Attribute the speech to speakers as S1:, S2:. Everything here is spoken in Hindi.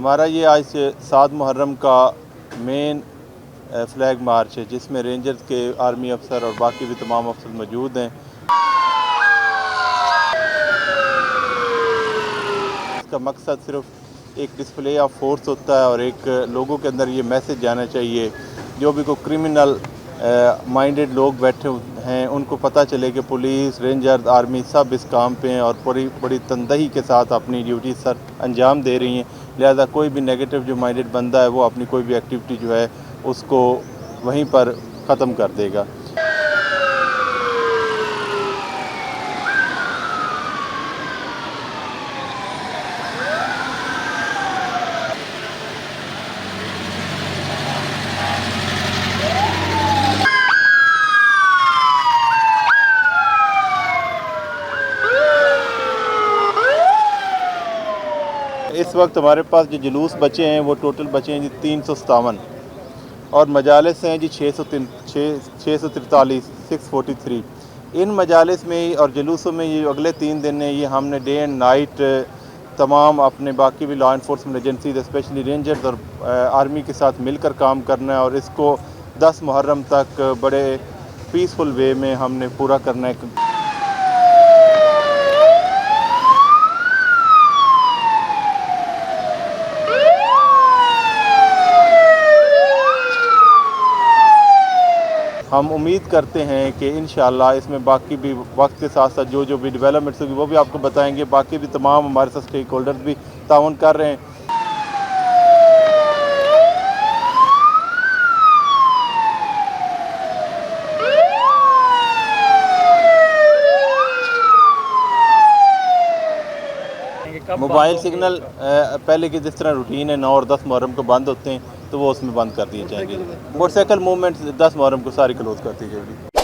S1: हमारा ये आज 7 मुहर्रम का मेन फ्लैग मार्च है, जिसमें रेंजर्स के आर्मी अफसर और बाकी भी तमाम अफसर मौजूद हैं। इसका मकसद सिर्फ एक डिस्प्ले ऑफ फोर्स होता है और एक लोगों के अंदर ये मैसेज जाना चाहिए, जो भी कोई क्रिमिनल माइंडेड लोग बैठे हैं उनको पता चले कि पुलिस, रेंजर, आर्मी सब इस काम पे हैं और बड़ी तनदही के साथ अपनी ड्यूटी सर अंजाम दे रही हैं। लिहाजा कोई भी नेगेटिव जो माइंडेड बंदा है वो अपनी कोई भी एक्टिविटी जो है उसको वहीं पर ख़त्म कर देगा। इस वक्त हमारे पास जो जुलूस बचे हैं वो टोटल बचे हैं जी 357 और मजालिस हैं जी 643 643। इन मजालिस में और जुलूसों में ये अगले 3 दिन हैं, ये हमने डे एंड नाइट तमाम अपने बाकी भी law enforcement agencies specially rangers और आर्मी के साथ मिलकर काम करना है और इसको 10 मुहर्रम तक बड़े पीसफुल वे में हमने पूरा करना है। हम उम्मीद करते हैं कि इंशाअल्लाह इसमें बाकी भी वक्त के साथ साथ जो भी डेवलपमेंट्स होगी वो भी आपको बताएंगे। बाकी भी तमाम हमारे साथ स्टेक होल्डर्स भी ताउन कर रहे हैं। मोबाइल सिग्नल पहले की जिस तरह रूटीन है 9 और 10 मुहर्रम को बंद होते हैं, तो वो उसमें बंद कर दिए जाएंगे। मोटरसाइकिल मूवमेंट 10 मुहर्रम को सारी क्लोज कर दी जाएगी।